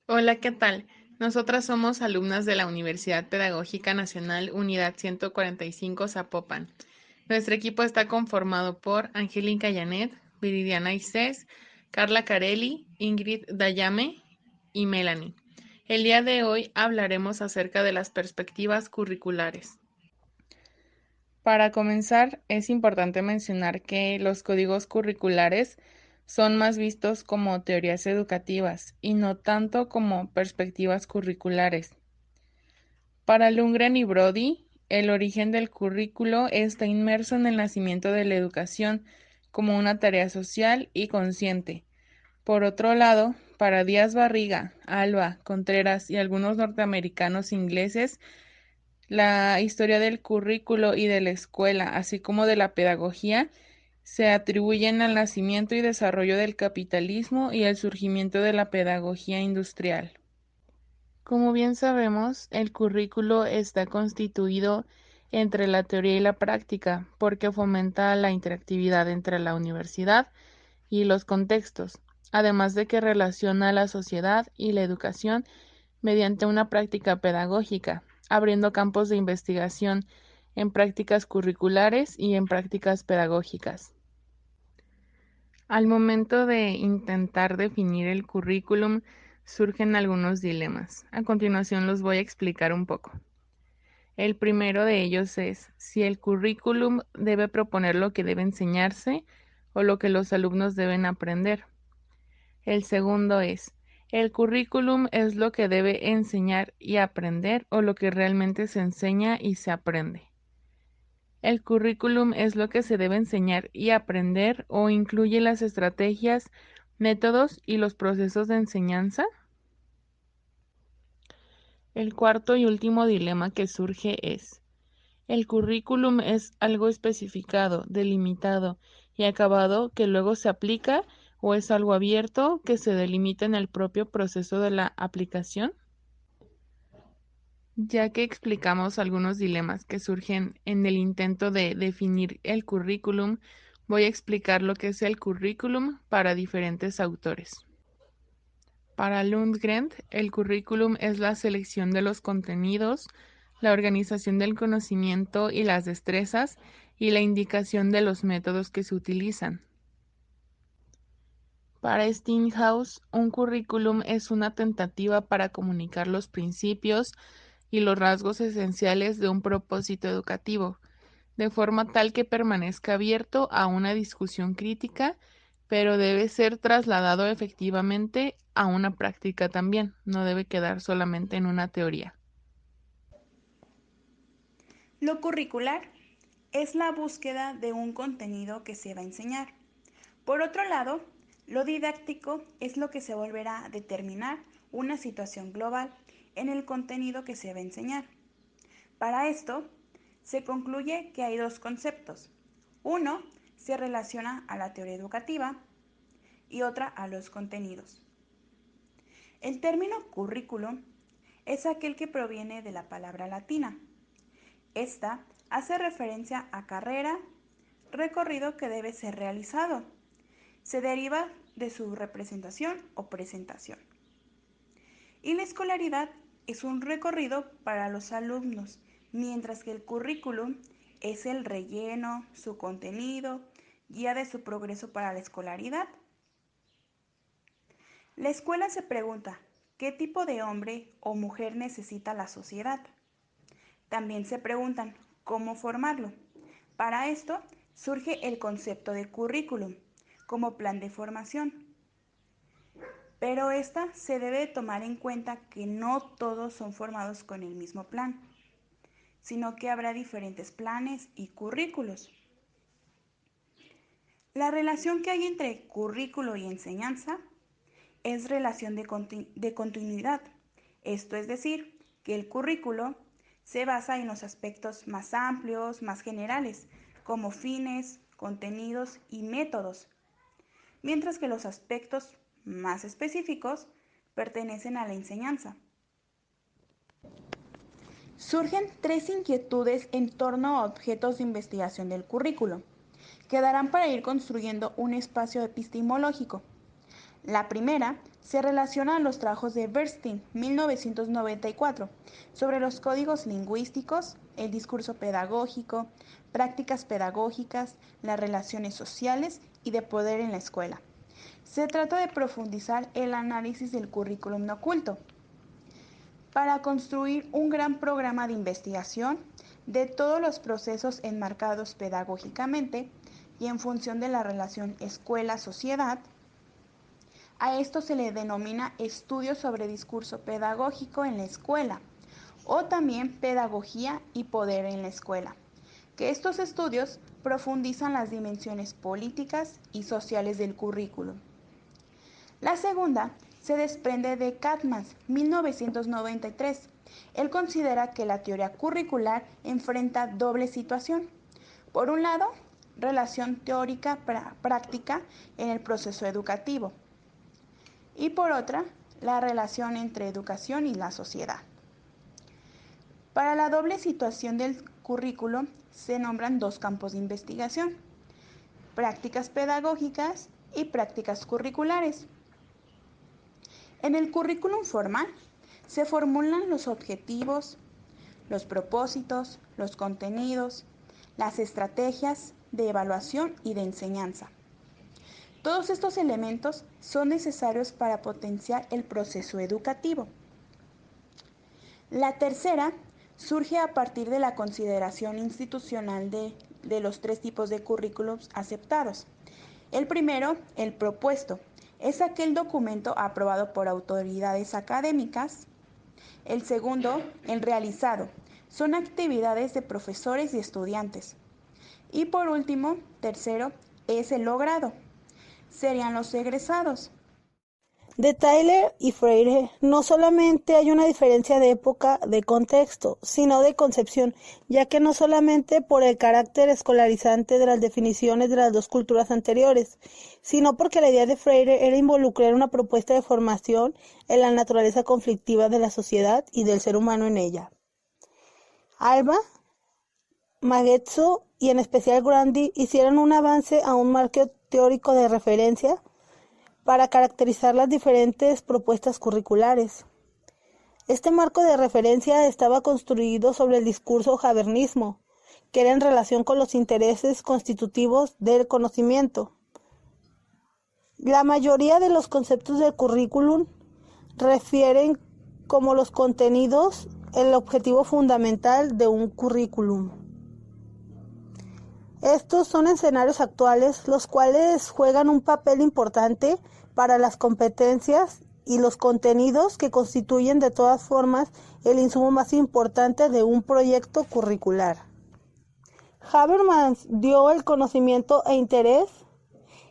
Hola, ¿qué tal? Nosotras somos alumnas de la Universidad Pedagógica Nacional Unidad 145 Zapopan. Nuestro equipo está conformado por Angélica Yanet, Viridiana Isés, Carla Carelli, Ingrid Dayame y Melanie. El día de hoy hablaremos acerca de las perspectivas curriculares. Para comenzar, es importante mencionar que los códigos curriculares son más vistos como teorías educativas y no tanto como perspectivas curriculares. Para Lundgren y Brody, el origen del currículo está inmerso en el nacimiento de la educación como una tarea social y consciente. Por otro lado, para Díaz Barriga, Alba, Contreras y algunos norteamericanos ingleses, la historia del currículo y de la escuela, así como de la pedagogía, se atribuyen al nacimiento y desarrollo del capitalismo y el surgimiento de la pedagogía industrial. Como bien sabemos, el currículo está constituido entre la teoría y la práctica porque fomenta la interactividad entre la universidad y los contextos, además de que relaciona a la sociedad y la educación mediante una práctica pedagógica, abriendo campos de investigación en prácticas curriculares y en prácticas pedagógicas. Al momento de intentar definir el currículum, surgen algunos dilemas. A continuación los voy a explicar un poco. El primero de ellos es si el currículum debe proponer lo que debe enseñarse o lo que los alumnos deben aprender. El segundo es, ¿el currículum es lo que debe enseñar y aprender o lo que realmente se enseña y se aprende? ¿El currículum es lo que se debe enseñar y aprender o incluye las estrategias, métodos y los procesos de enseñanza? El cuarto y último dilema que surge es, ¿el currículum es algo especificado, delimitado y acabado que luego se aplica o es algo abierto que se delimita en el propio proceso de la aplicación? Ya que explicamos algunos dilemas que surgen en el intento de definir el currículum, voy a explicar lo que es el currículum para diferentes autores. Para Lundgren, el currículum es la selección de los contenidos, la organización del conocimiento y las destrezas y la indicación de los métodos que se utilizan. Para Steinhaus, un currículum es una tentativa para comunicar los principios y los rasgos esenciales de un propósito educativo, de forma tal que permanezca abierto a una discusión crítica, pero debe ser trasladado efectivamente a una práctica también, no debe quedar solamente en una teoría. Lo curricular es la búsqueda de un contenido que se va a enseñar. Por otro lado, lo didáctico es lo que se volverá a determinar una situación global en el contenido que se va a enseñar. Para esto, se concluye que hay dos conceptos. Uno se relaciona a la teoría educativa y otra a los contenidos. El término currículum es aquel que proviene de la palabra latina. Esta hace referencia a carrera, recorrido que debe ser realizado. Se deriva de su representación o presentación. Y la escolaridad es un recorrido para los alumnos, mientras que el currículum es el relleno, su contenido, guía de su progreso para la escolaridad. La escuela se pregunta, ¿qué tipo de hombre o mujer necesita la sociedad? También se preguntan, ¿cómo formarlo? Para esto surge el concepto de currículum como plan de formación. Pero esta se debe tomar en cuenta que no todos son formados con el mismo plan, sino que habrá diferentes planes y currículos. La relación que hay entre currículo y enseñanza es relación de continuidad. Esto es decir, que el currículo se basa en los aspectos más amplios, más generales, como fines, contenidos y métodos, mientras que los aspectos más específicos pertenecen a la enseñanza. Surgen tres inquietudes en torno a objetos de investigación del currículo, que darán para ir construyendo un espacio epistemológico. La primera se relaciona a los trabajos de Bernstein, 1994, sobre los códigos lingüísticos, el discurso pedagógico, prácticas pedagógicas, las relaciones sociales y de poder en la escuela. Se trata de profundizar el análisis del currículum no oculto para construir un gran programa de investigación de todos los procesos enmarcados pedagógicamente y en función de la relación escuela-sociedad. A esto se le denomina estudios sobre discurso pedagógico en la escuela o también pedagogía y poder en la escuela, que estos estudios profundizan las dimensiones políticas y sociales del currículum. La segunda se desprende de Katmans, 1993. Él considera que la teoría curricular enfrenta doble situación. Por un lado, relación teórica práctica en el proceso educativo. Y por otra, la relación entre educación y la sociedad. Para la doble situación del currículo se nombran dos campos de investigación: prácticas pedagógicas y prácticas curriculares. En el currículum formal se formulan los objetivos, los propósitos, los contenidos, las estrategias de evaluación y de enseñanza. Todos estos elementos son necesarios para potenciar el proceso educativo. La tercera surge a partir de la consideración institucional de los tres tipos de currículums aceptados. El primero, el propuesto, es aquel documento aprobado por autoridades académicas. El segundo, el realizado, son actividades de profesores y estudiantes. Y por último, tercero, es el logrado, serían los egresados. De Tyler y Freire no solamente hay una diferencia de época, de contexto, sino de concepción, ya que no solamente por el carácter escolarizante de las definiciones de las dos culturas anteriores, sino porque la idea de Freire era involucrar una propuesta de formación en la naturaleza conflictiva de la sociedad y del ser humano en ella. Alba, Magezzo y en especial Grandi hicieron un avance a un marco teórico de referencia para caracterizar las diferentes propuestas curriculares. Este marco de referencia estaba construido sobre el discurso jabernismo, que era en relación con los intereses constitutivos del conocimiento. La mayoría de los conceptos del currículum refieren como los contenidos el objetivo fundamental de un currículum. Estos son escenarios actuales, los cuales juegan un papel importante para las competencias y los contenidos que constituyen de todas formas el insumo más importante de un proyecto curricular. Habermas dio el conocimiento e interés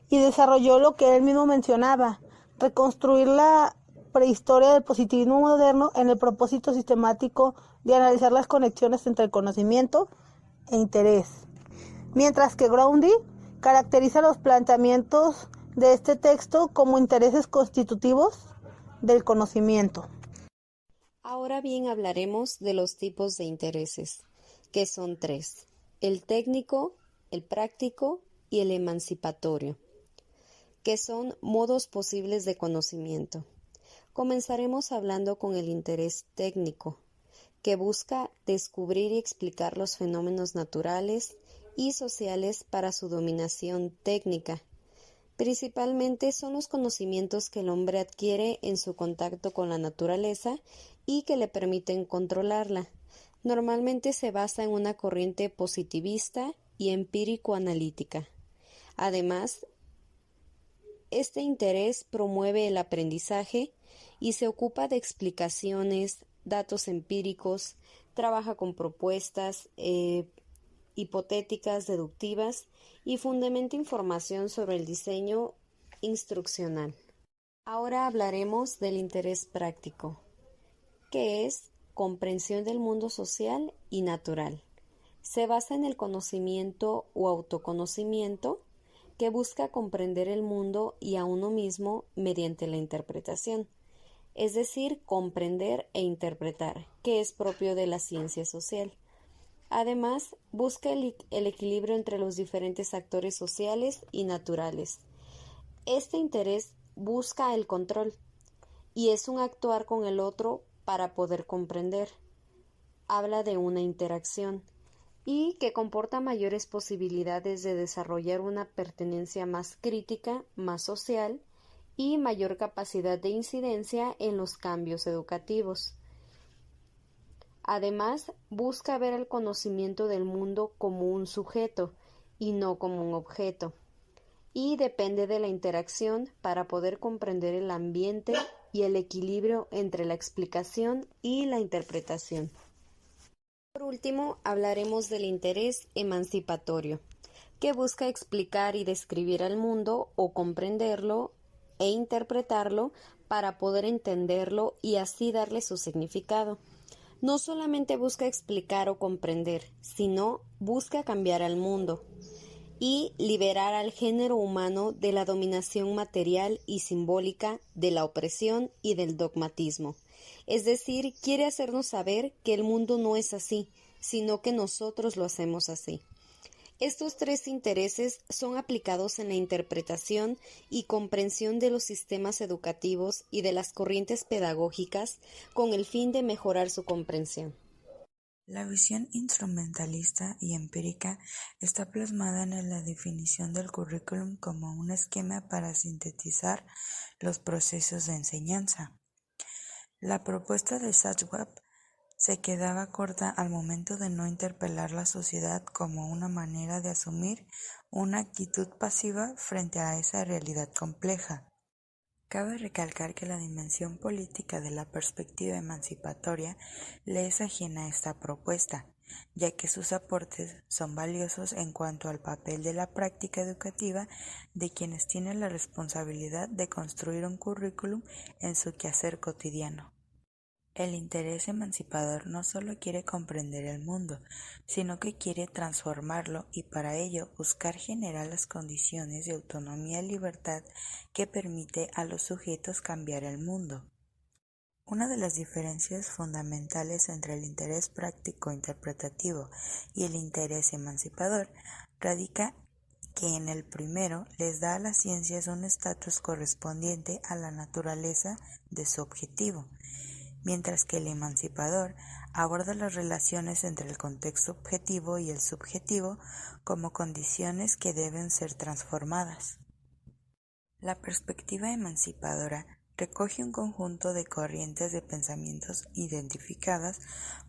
y desarrolló lo que él mismo mencionaba, reconstruir la prehistoria del positivismo moderno en el propósito sistemático de analizar las conexiones entre el conocimiento e interés. Mientras que Grandi caracteriza los planteamientos de este texto como intereses constitutivos del conocimiento. Ahora bien, hablaremos de los tipos de intereses, que son tres: el técnico, el práctico y el emancipatorio, que son modos posibles de conocimiento. Comenzaremos hablando con el interés técnico, que busca descubrir y explicar los fenómenos naturales y sociales para su dominación técnica. Principalmente son los conocimientos que el hombre adquiere en su contacto con la naturaleza y que le permiten controlarla. Normalmente se basa en una corriente positivista y empírico-analítica. Además, este interés promueve el aprendizaje y se ocupa de explicaciones, datos empíricos, trabaja con propuestas hipotéticas, deductivas y fundamenta información sobre el diseño instruccional. Ahora hablaremos del interés práctico, que es comprensión del mundo social y natural. Se basa en el conocimiento o autoconocimiento que busca comprender el mundo y a uno mismo mediante la interpretación, es decir, comprender e interpretar, que es propio de la ciencia social. Además, busca el equilibrio entre los diferentes actores sociales y naturales. Este interés busca el control y es un actuar con el otro para poder comprender. Habla de una interacción y que comporta mayores posibilidades de desarrollar una pertenencia más crítica, más social y mayor capacidad de incidencia en los cambios educativos. Además, busca ver el conocimiento del mundo como un sujeto y no como un objeto, y depende de la interacción para poder comprender el ambiente y el equilibrio entre la explicación y la interpretación. Por último, hablaremos del interés emancipatorio, que busca explicar y describir al mundo o comprenderlo e interpretarlo para poder entenderlo y así darle su significado. No solamente busca explicar o comprender, sino busca cambiar al mundo y liberar al género humano de la dominación material y simbólica, de la opresión y del dogmatismo. Es decir, quiere hacernos saber que el mundo no es así, sino que nosotros lo hacemos así. Estos tres intereses son aplicados en la interpretación y comprensión de los sistemas educativos y de las corrientes pedagógicas con el fin de mejorar su comprensión. La visión instrumentalista y empírica está plasmada en la definición del currículum como un esquema para sintetizar los procesos de enseñanza. La propuesta de Schwab se quedaba corta al momento de no interpelar la sociedad como una manera de asumir una actitud pasiva frente a esa realidad compleja. Cabe recalcar que la dimensión política de la perspectiva emancipatoria le es ajena a esta propuesta, ya que sus aportes son valiosos en cuanto al papel de la práctica educativa de quienes tienen la responsabilidad de construir un currículum en su quehacer cotidiano. El interés emancipador no solo quiere comprender el mundo, sino que quiere transformarlo y para ello buscar generar las condiciones de autonomía y libertad que permite a los sujetos cambiar el mundo. Una de las diferencias fundamentales entre el interés práctico interpretativo y el interés emancipador radica que en el primero les da a las ciencias un estatus correspondiente a la naturaleza de su objetivo, mientras que el emancipador aborda las relaciones entre el contexto objetivo y el subjetivo como condiciones que deben ser transformadas. La perspectiva emancipadora recoge un conjunto de corrientes de pensamientos identificadas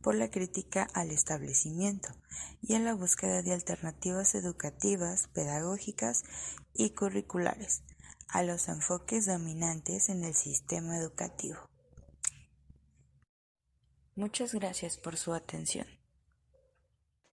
por la crítica al establecimiento y en la búsqueda de alternativas educativas, pedagógicas y curriculares a los enfoques dominantes en el sistema educativo. Muchas gracias por su atención.